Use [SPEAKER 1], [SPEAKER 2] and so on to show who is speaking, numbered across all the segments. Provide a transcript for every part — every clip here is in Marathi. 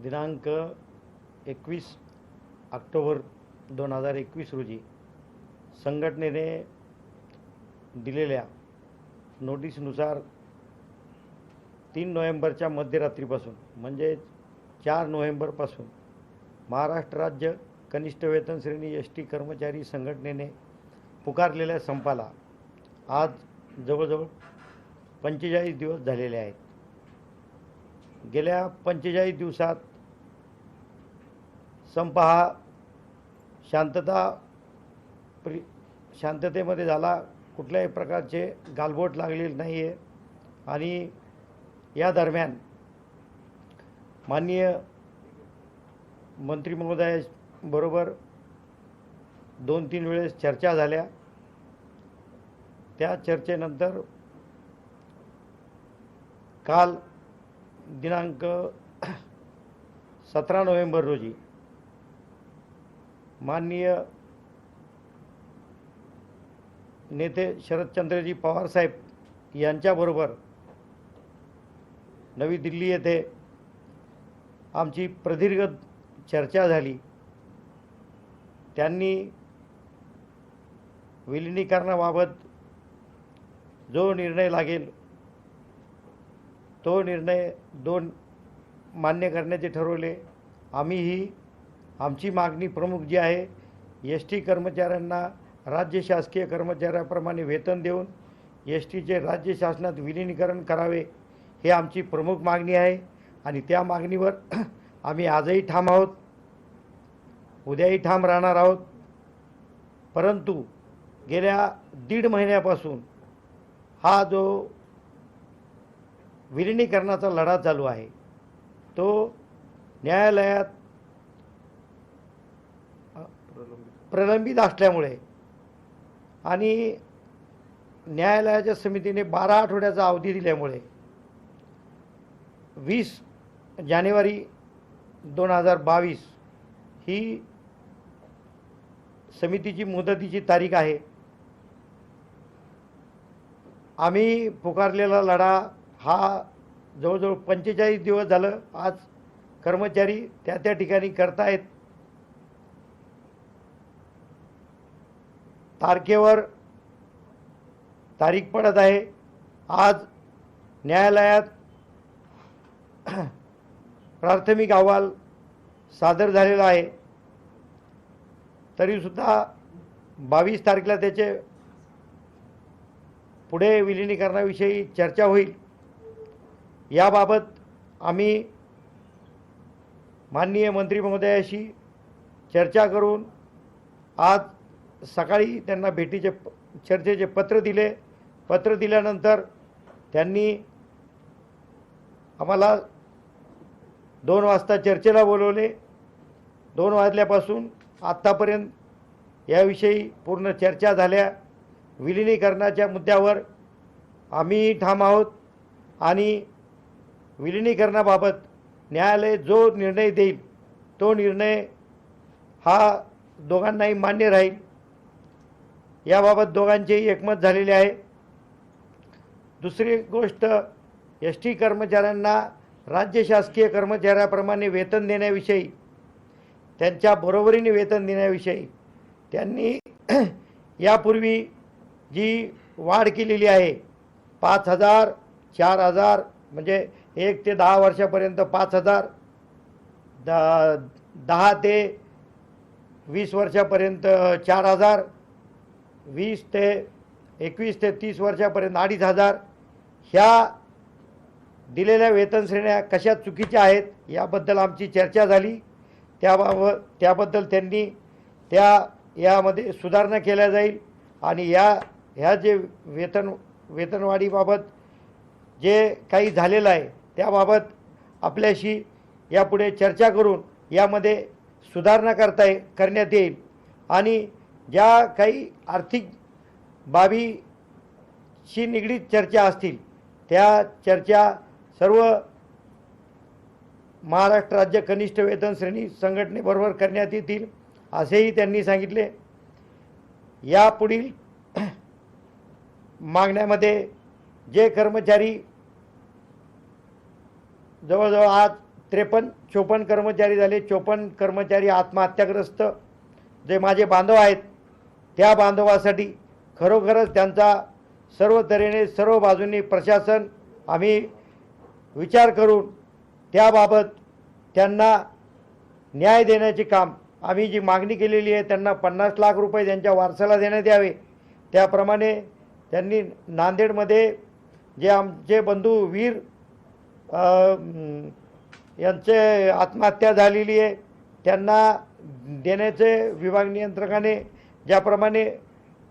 [SPEAKER 1] दिनांक 21 ऑक्टोबर 2021 रोजी संघटनेने दिलेल्या नोटीसनुसार 3 नोव्हेंबरच्या मध्यरात्रीपासून म्हणजे 4 नोव्हेंबरपासून महाराष्ट्र राज्य कनिष्ठ वेतन श्रेणी एस टी कर्मचारी संघटनेने पुकारलेल्या संपाला आज जवळजवळ 45 दिवस झालेले आहेत. गेल्या 45 दिवसात संप हा शांततेमध्ये झाला. कुठल्याही प्रकारचे गालबोट लागलेले नाही आहे. आणि या दरम्यान माननीय मंत्री महोदयाबरोबर 2-3 वेळेस चर्चा झाल्या. त्या चर्चेनंतर काल दिनांक 17 नोव्हेंबर रोजी माननीय नेते शरदचंद्रजी पवार साहेब यांच्याबरोबर नवी दिल्ली येथे आमची प्रदीर्घ चर्चा झाली. त्यांनी विलिनीकरणाबाबत जो निर्णय लागेल तो निर्णय मान्य करण्याचे ठरवले. आम्हीही आमची मागणी प्रमुख जी आहे एस टी कर्मचाऱ्यांना राज्य शासकीय कर्मचाऱ्याप्रमाणे वेतन देऊन एस टीचे राज्य शासनात विलिनीकरण करावे हे आमची प्रमुख मागणी आहे. आणि त्या मागणीवर आम्ही आजही ठाम आहोत, उद्याही ठाम राहणार आहोत. परंतु गेल्या 1.5 महिन्यापासून हा जो विलिनीकरणाचा लढा चालू आहे तो न्यायालयात प्रलंबित असल्यामुळे आणि न्यायालयाच्या समितीने 12 आठवड्याचा अवधी दिल्यामुळे 20 जानेवारी 2022 ही समितीची मुदतीची तारीख आहे. आम्ही पुकारलेला लढा हा जवळजवळ 45 दिवस झालं आज कर्मचारी त्या ठिकाणी करतायत. तारखेवर तारीख पडत आहे. आज न्यायालयात प्राथमिक अहवाल सादर झालेला आहे. तरीसुद्धा 22 तारखेला त्याचे पुढे विलिनीकरणाविषयी चर्चा होईल. याबाबत आम्ही माननीय मंत्री महोदयाशी चर्चा करून आज सकाळी त्यांना चर्चेचे पत्र दिले. पत्र दिल्यानंतर त्यांनी आम्हाला 2 वाजता चर्चेला बोलवले. 2 वाजल्यापासून आत्तापर्यंत याविषयी पूर्ण चर्चा झाल्या. विलिनीकरणाच्या मुद्द्यावर आम्ही ठाम आहोत आणि विलिनीकरणाबाबत न्यायालय जो निर्णय देईल तो निर्णय हा दोघांनाही मान्य राहील. याबाबत दोघांचेही एकमत झालेले आहे. दुसरी गोष्ट, एस टी कर्मचाऱ्यांना राज्य शासकीय कर्मचाऱ्याप्रमाणे वेतन देण्याविषयी, त्यांच्या बरोबरीने वेतन देण्याविषयी त्यांनी यापूर्वी जी वाढ केलेली आहे 5,000, 4,000 म्हणजे 1 ते 10 वर्षापर्यंत 5,000, 10 ते 20 वर्षापर्यंत 4,000, 21 ते 30 वर्षापर्यंत 2,500 ह्या दिलेल्या वेतन श्रेण्या कशा चुकीच्या आहेत याबद्दल आमची चर्चा झाली. त्याबद्दल त्यांनी यामध्ये सुधारणा केल्या जाईल आणि ह्या जे वेतनवाढीबाबत जे काही झालेलं आहे त्याबाबत आपल्याशी यापुढे चर्चा करून यामध्ये सुधारणा करण्यात येईल. आणि ज्या काही आर्थिक बाबीशी निगडीत चर्चा असतील त्या चर्चा सर्व महाराष्ट्र राज्य कनिष्ठ वेतन श्रेणी संघटनेबरोबर करण्यात येतील असेही त्यांनी सांगितले. यापुढील मागण्यामध्ये जे कर्मचारी जवळजवळ आज 54 कर्मचारी झाले. 54 कर्मचारी आत्महत्याग्रस्त जे माझे बांधव आहेत, त्या बांधवासाठी खरोखरच त्यांचा सर्व तऱ्हेने सर्व बाजूंनी प्रशासन आम्ही विचार करून त्याबाबत त्यांना न्याय देण्याचे काम आम्ही जी मागणी केलेली आहे, त्यांना 50 लाख रुपये त्यांच्या वारसाला देण्यात यावे. त्याप्रमाणे त्यांनी नांदेडमध्ये जे आमचे बंधू वीर यांचे आत्महत्या झालेली आहे, त्यांना देण्याचे विभाग नियंत्रकाने ज्याप्रमाणे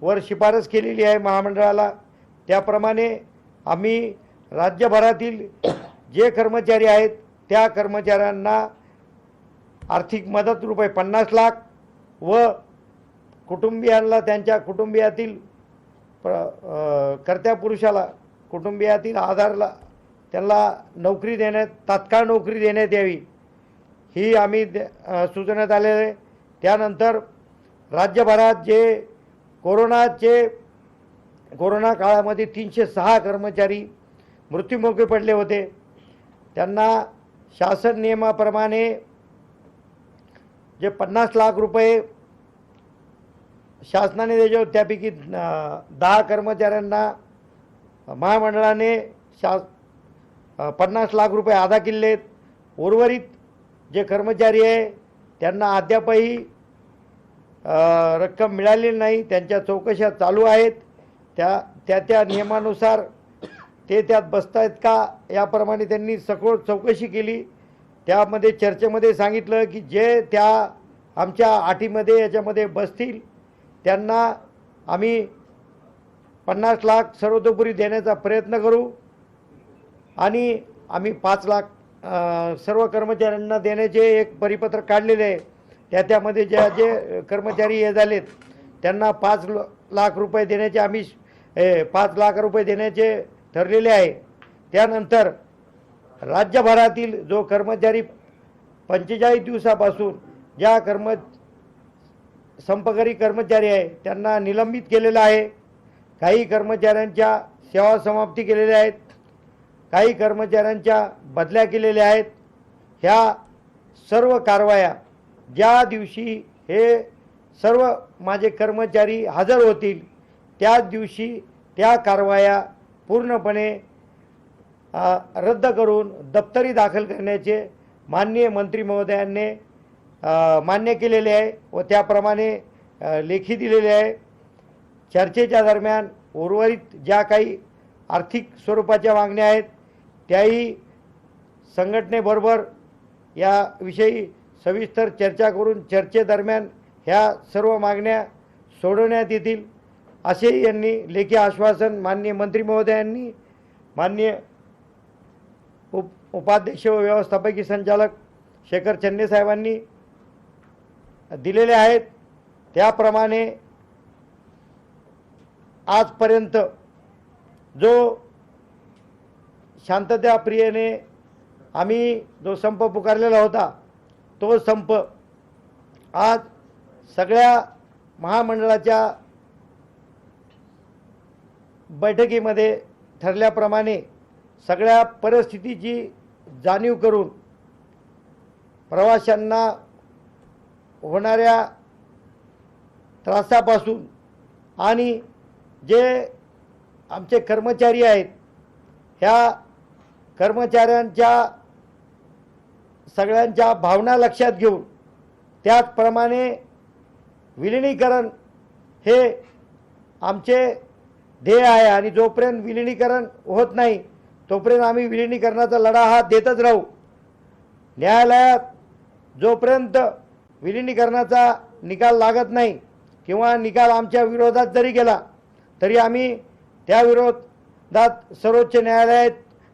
[SPEAKER 1] वर शिफारस केलेली आहे महामंडळाला, त्याप्रमाणे आम्ही राज्यभरातील जे कर्मचारी आहेत त्या कर्मचाऱ्यांना आर्थिक मदत रुपये 50 लाख व कुटुंबियांना त्यांच्या कुटुंबियातील कर्त्या पुरुषाला कुटुंबियातील आधारला त्यांना नोकरी देण्यात तात्काळ नोकरी देण्यात यावी ही आम्ही सुचवण्यात आलेले आहे. त्यानंतर राज्यभरात जे कोरोना काळामध्ये 306 कर्मचारी मृत्युमुखी पडले होते, त्यांना शासन नियमाप्रमाणे जे 50 लाख रुपये शासनाने द्यायचे होते, त्यापैकी 10 कर्मचाऱ्यांना महामंडळाने 50 लाख रुपये अदा केले आहेत. उर्वरित जे कर्मचारी आहे त्यांना अद्यापही रक्कम मिळालेली नाही. त्यांच्या चौकशा चालू आहेत. त्या नियमानुसार ते त्यात बसतायत का याप्रमाणे त्यांनी सखोल चौकशी केली. त्यामध्ये चर्चेमध्ये सांगितलं की जे त्या आमच्या अटीमध्ये याच्यामध्ये बसतील त्यांना आम्ही 50 लाख सर्वतोपरी देण्याचा प्रयत्न करू आणि आम्ही 5 लाख सर्व कर्मचाऱ्यांना देण्याचे एक परिपत्रक काढलेले आहे. त्यामध्ये जे कर्मचारी हे झालेत त्यांना 5 लाख रुपये देण्याचे आम्ही 5 लाख रुपये देण्याचे ठरलेले आहे. त्यानंतर राज्यभरातील जो कर्मचारी 45 दिवसापासून ज्या संपकरी कर्मचारी आहे त्यांना निलंबित केलेलं आहे. काही कर्मचाऱ्यांच्या सेवा समाप्ती केलेल्या आहेत, काही कर्मचाऱ्यांच्या बदल्या केलेल्या आहेत. ह्या सर्व कारवाया ज्या दिवशी हे सर्व माझे कर्मचारी हजर होतील त्याच दिवशी त्या कारवाया पूर्णपणे रद्द करून दप्तरी दाखल करण्याचे माननीय मंत्री महोदयांनी मान्य केलेले आहे व त्याप्रमाणे लेखी दिलेले आहे. चर्चेच्या दरम्यान उर्वरित ज्या काही आर्थिक स्वरूपाच्या मागण्या आहेत त्याही संघटनेबरोबर याविषयी सविस्तर चर्चा करून चर्चेदरम्यान ह्या सर्व मागण्या सोडवण्यात येतील असेही यांनी लेखी आश्वासन माननीय मंत्री महोदयांनी माननीय उपाध्यक्ष व व्यवस्थापकीय संचालक शेखर चन्ने साहेबांनी दिलेले आहेत. त्याप्रमाणे आजपर्यंत जो शांतताप्रियेने आम्ही जो संप पुकारलेला होता तो संप आज सगळ्या महामंडळाच्या बैठकीमध्ये ठरल्याप्रमाणे सगळ्या परिस्थितीची जाणीव करून प्रवाशांना होणाऱ्या त्रासापासून आणि जे आमचे कर्मचारी आहेत ह्या कर्मचाऱ्यांच्या सगळ्यांच्या भावना लक्षात घेऊन त्याचप्रमाणे विलिनीकरण हे आमचे ध्येय आहे आणि जोपर्यंत विलिनीकरण होत नाही तोपर्यंत आम्ही विलिनीकरणाचा लढा हा देतच राहू. न्यायालयात जोपर्यंत विलिनीकरणाचा निकाल लागत नाही किंवा निकाल आमच्या विरोधात जरी गेला तरी आम्ही त्या विरोधात सर्वोच्च न्यायालयात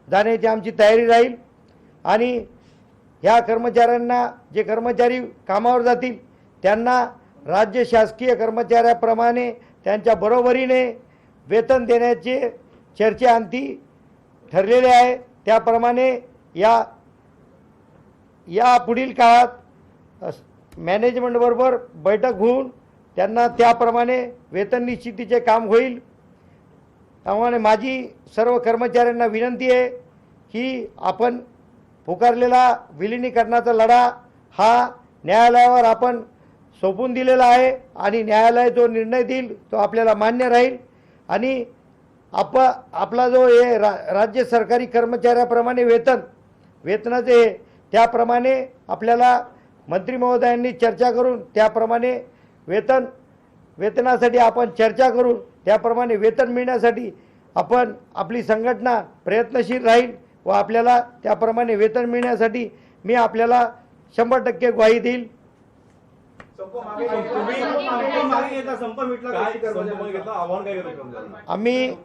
[SPEAKER 1] जाण्याची आमची तयारी राहील. आणि ह्या कर्मचाऱ्यांना जे कर्मचारी कामावर जातील त्यांना राज्य शासकीय कर्मचाऱ्याप्रमाणे त्यांच्या बरोबरीने वेतन देण्याचे चर्चेअंती ठरलेले आहे. त्याप्रमाणे या पुढील काळात मॅनेजमेंटबरोबर बैठक होऊन त्यांना त्याप्रमाणे वेतन निश्चितीचे काम होईल. त्यामुळे माझी सर्व कर्मचाऱ्यांना विनंती आहे की आपण पुकारलेला विलिनीकरणाचा लढा हा न्यायालयावर आपण सोपवून दिलेला आहे आणि न्यायालय जो निर्णय देईल तो आपल्याला मान्य राहील आणि आपला जो हे राज्य सरकारी कर्मचाऱ्याप्रमाणे वेतनाचे त्याप्रमाणे आपल्याला मंत्री महोदयांनी चर्चा करून त्याप्रमाणे वेतनासाठी आपण चर्चा करून त्याप्रमाणे वेतन मिळण्यासाठी आपण आपली संघटना प्रयत्नशील राहील व आपल्याला त्याप्रमाणे वेतन मिळण्यासाठी मी आपल्याला 100% ग्वाही देईल.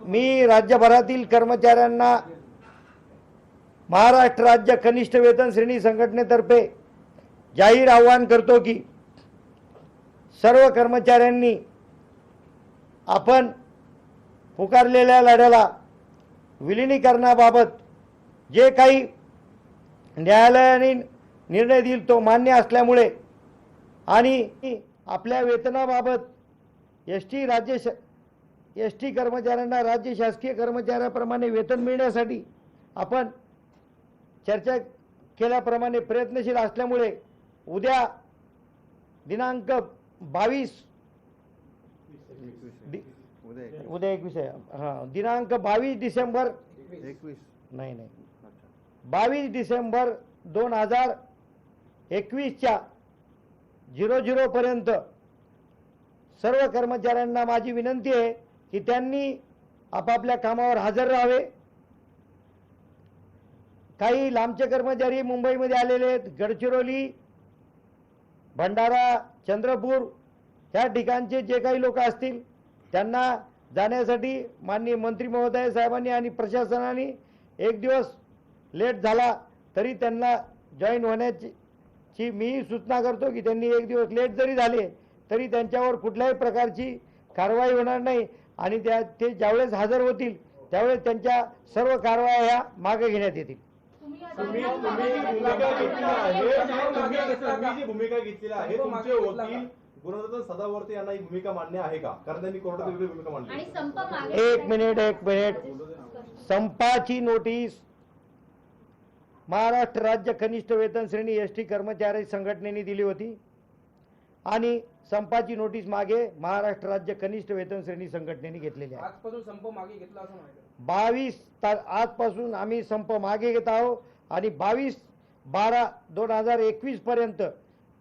[SPEAKER 1] मी राज्यभरातील कर्मचाऱ्यांना महाराष्ट्र राज्य कनिष्ठ वेतन श्रेणी संघटनेतर्फे जाहीर आवाहन करतो की सर्व कर्मचाऱ्यांनी आपण पुकारलेल्या लढ्याला विलिनीकरणाबाबत जे काही न्यायालयाने निर्णय देईल तो मान्य असल्यामुळे आणि आपल्या वेतनाबाबत एस टी कर्मचाऱ्यांना राज्य शासकीय कर्मचाऱ्याप्रमाणे वेतन मिळण्यासाठी आपण चर्चा केल्याप्रमाणे प्रयत्नशील असल्यामुळे उद्या दिनांक 22 उद्या 21 आहे हां दिनांक 22 डिसेंबर 22 डिसेंबर 2021च्या 00 पर्यंत सर्व कर्मचाऱ्यांना माझी विनंती आहे की त्यांनी आपापल्या कामावर हजर राहावे. काही लांबचे कर्मचारी मुंबईमध्ये आलेले आहेत, गडचिरोली, भंडारा, चंद्रपूर ह्या ठिकाणचे जे काही लोक असतील त्यांना जाण्यासाठी माननीय मंत्री महोदय साहेबांनी आणि प्रशासनाने एक दिवस लेट झाला तरी त्यांना जॉईन होण्याची मी सूचना करतो की त्यांनी एक दिवस लेट जरी झाले तरी त्यांच्यावर कुठल्याही प्रकारची कारवाई होणार नाही आणि ते ज्यावेळेस हजर होतील त्यावेळेस त्यांच्या सर्व कारवाया ह्या मागे घेण्यात येतील.
[SPEAKER 2] तुम्ही जी भूमिका घेतलेली आहे तुमचे वकील गुणरत्न सदावर्ते यांना ही भूमिका मान्य आहे का? कारण त्यांनी कोर्टात वेगळी भूमिका मांडली.
[SPEAKER 1] एक मिनिट संपाची नोटीस महाराष्ट्र राज्य कनिष्ठ वेतन श्रेणी एसटी कर्मचारी संघटनेने दिली होती आणि संपाची नोटीस मागे महाराष्ट्र राज्य कनिष्ठ वेतन श्रेणी संघटनेने घेतलेली आहे.
[SPEAKER 3] आजपासून संप मागे घेतला असं माहिती
[SPEAKER 1] 22 आजपासून आम्ही संप मागे घेत आहोत आणि 22/12/2021 पर्यंत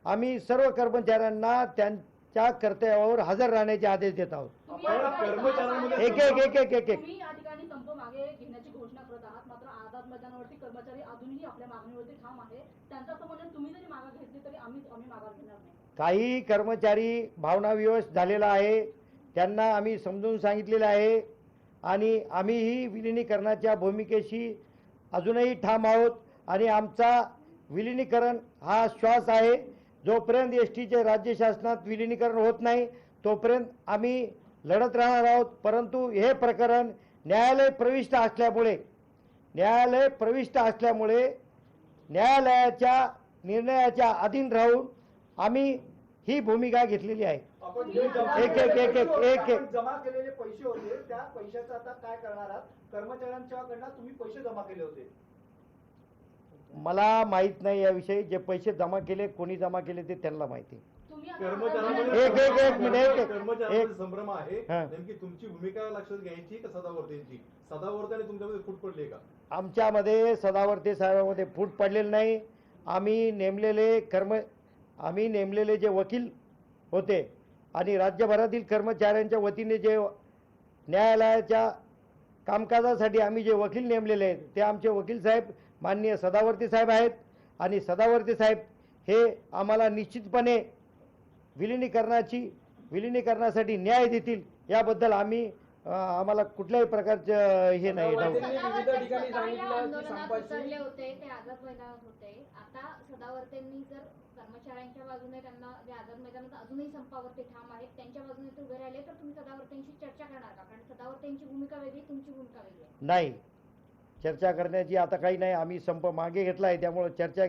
[SPEAKER 1] आम्ही सर्व कर्मचाऱ्यांना त्यांच्या कर्तव्यावर हजर राहण्याचे आदेश देत आहोत. एक
[SPEAKER 4] संप मागे घेण्याची घोषणा करत आहात मात्र आझाद मैदानावरती कर्मचारी अजूनही आपल्या मागणीवरती ठाम आहे. त्यांचं असं म्हणणं तुम्ही जरी मागे घेतली तरी आम्ही माघार घेणार नाही.
[SPEAKER 1] काही कर्मचारी भावनाविवश झालेला आहे त्यांना आम्ही समजून सांगितलेलं आहे आणि आम्हीही विलिनीकरणाच्या भूमिकेशी अजूनही ठाम आहोत आणि आमचा विलिनीकरण हा श्वास आहे. जोपर्यंत एस टीचे राज्य शासनात विलिनीकरण होत नाही तोपर्यंत आम्ही लढत राहणार आहोत. परंतु हे प्रकरण न्यायालय प्रविष्ट असल्यामुळे न्यायालयाच्या निर्णयाच्या अधीन राहून आम्ही ही भूमिका घेतलेली आहे.
[SPEAKER 5] एक जमा केलेले पैसे होते त्या पैशाचं आता काय करणार आहात? कर्मचाऱ्यांच्याकडनं तुम्ही पैसे जमा केले होते.
[SPEAKER 1] मला माहित नाही याविषयी. जे पैसे जमा केले कोणी जमा केले ते त्यांना माहिती.
[SPEAKER 2] कर्मचाऱ्यांमध्ये संभ्रम आहे. नेमकी तुमची भूमिका लक्षात घ्यायची का सदावर्तेंची? सदावर्तेने तुमच्यामध्ये फूट पडली का?
[SPEAKER 1] आमच्यामध्ये सदावर्ते साहेबांमध्ये फूट पडलेली नाही. आम्ही नेमलेले जे वकील होते आणि राज्यभरातील कर्मचाऱ्यांच्या वतीने जे न्यायालयाच्या कामकाजासाठी आम्ही जे वकील नेमलेले आहेत ते आमचे वकील साहेब माननीय सदावर्ते साहेब आहेत आणि सदावर्ते साहेब हे आम्हाला निश्चितपणे विलिनीकरणासाठी न्याय देतील याबद्दल आम्हाला कुठल्याही प्रकारचं हे नाही.
[SPEAKER 3] विविध ठिकाणी सांगितलं की
[SPEAKER 4] संपाचे होते ते आझाद मैदानात होते. आता सदावर्तेंनी जर कर्मचाऱ्यांच्या बाजूने त्यांना जे आझाद मैदानात अजूनही संपावरती ठाम आहेत त्यांच्या बाजूने ते उभे राहिले तर तुम्ही सदावर्तेंशी चर्चा करणार का? कारण सदावर्तेंची भूमिका वेगळी तुमची भूमिका वेगळी आहे.
[SPEAKER 1] नाही, चर्चा करण्याची आता काही नाही. आम्ही संप मागे घेतला आहे त्यामुळे चर्चा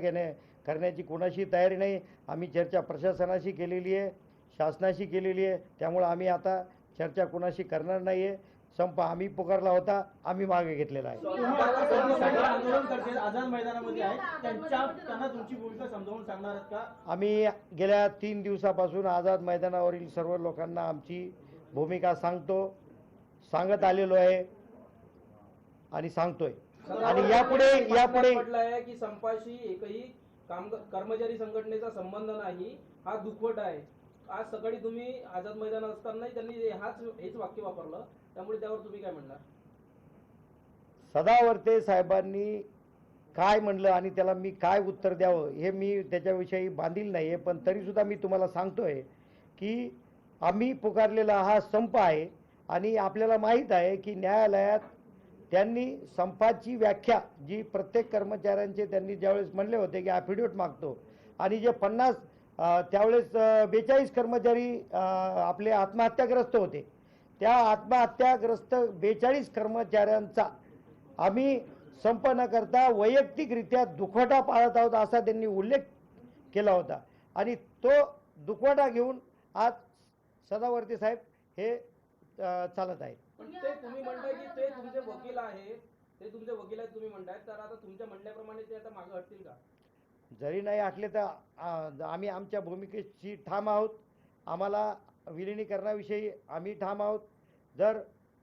[SPEAKER 1] करण्याची कोणाशी तयारी नाही. आम्ही चर्चा प्रशासनाशी केलेली आहे, शासनाशी केलेली आहे. त्यामुळे आम्ही आता चर्चा कोणाशी करणार नाही आहे. संप आम्ही पुकारला होता, आम्ही मागे घेतलेला आहे.
[SPEAKER 6] आंदोलन करते आझाद मैदानामध्ये आहे त्यांना तुमची भूमिका समजावून सांगणार आहात का?
[SPEAKER 1] आम्ही गेल्या 3 दिवसापासून आझाद मैदानावरील सर्व लोकांना आमची भूमिका सांगत आलेलो आहे आणि सांगतोय. आणि यापुढे
[SPEAKER 3] म्हटलंय की संपाशी एकही कर्मचारी संघटनेचा संबंध नाही, हा दुखवट आहे. आज सकाळी तुम्ही आझाद मैदानात असतानाही त्यांनी हेच वाक्य वापरलं, त्यामुळे त्यावर तुम्ही काय म्हणणार?
[SPEAKER 1] सदावर्ते साहेबांनी काय म्हणलं आणि त्याला मी काय उत्तर द्यावं हे मी त्याच्याविषयी बांधील नाही आहे. पण तरीसुद्धा मी तुम्हाला सांगतोय की आम्ही पुकारलेला हा संप आहे आणि आपल्याला माहीत आहे की न्यायालयात त्यांनी संपाची व्याख्या जी प्रत्येक कर्मचाऱ्यांचे त्यांनी ज्यावेळेस म्हणले होते की ॲफिडेविट मागतो आणि जे 50 त्यावेळेस 42 कर्मचारी आपले आत्महत्याग्रस्त होते, त्या आत्महत्याग्रस्त 42 कर्मचाऱ्यांचा आम्ही संप न करता वैयक्तिकरित्या दुखवटा पाळत आहोत असा त्यांनी उल्लेख केला होता. आणि तो दुखवटा घेऊन आज सदावर्ते साहेब हे चालत आहेत.
[SPEAKER 3] पण ते तुम्ही म्हणताय की ते तुमचे वकील आहेत, तुम्ही म्हणताय, तर आता तुमच्या म्हणण्याप्रमाणे ते आता मागे हटतील का?
[SPEAKER 1] जरी नाही हटले तर आम्ही आमच्या भूमिकेशी ठाम आहोत. आम्हाला विलिनीकरणाविषयी आम्ही ठाम आहोत. जर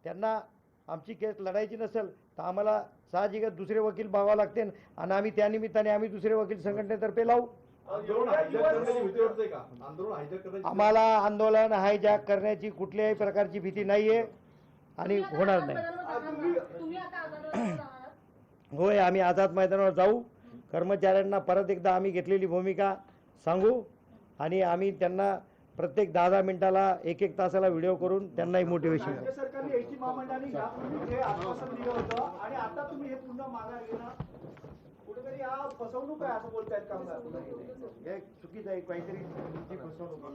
[SPEAKER 1] त्यांना आमची केस लढायची नसेल तर आम्हाला साहजिकच दुसरे वकील बघावे लागतील आणि आम्ही त्यानिमित्ताने आम्ही दुसरे वकील संघटनेतर्फे लावू.
[SPEAKER 2] आंदोलन हायजॅक करण्याची भीती वाटते का? आंदोलन हायजॅक करण्याची
[SPEAKER 1] आम्हाला आंदोलन हायजॅक करण्याची कुठल्याही प्रकारची भीती नाही आहे आणि होणार नाही.
[SPEAKER 4] तुम्ही आता आझादवरती जाणार आहात?
[SPEAKER 1] होय, आम्ही आझाद मैदानावर जाऊ. कर्मचाऱ्यांना परत एकदा आम्ही घेतलेली भूमिका सांगू आणि आम्ही त्यांना प्रत्येक 10-10 मिनिटाला 1-1 तासाला व्हिडिओ करून त्यांनाही मोटिवेशन
[SPEAKER 5] राज्य सरकारने एसटी महामंडळाने यापूर्वी हे आश्वासन दिलं होतं आणि आता तुम्ही हे पुन्हा माघार घेणं कुठेतरी हा फसवणूक आहे असं बोलतायत कामगार.
[SPEAKER 1] हे चुकीचं आहे, काहीतरी फसवणूक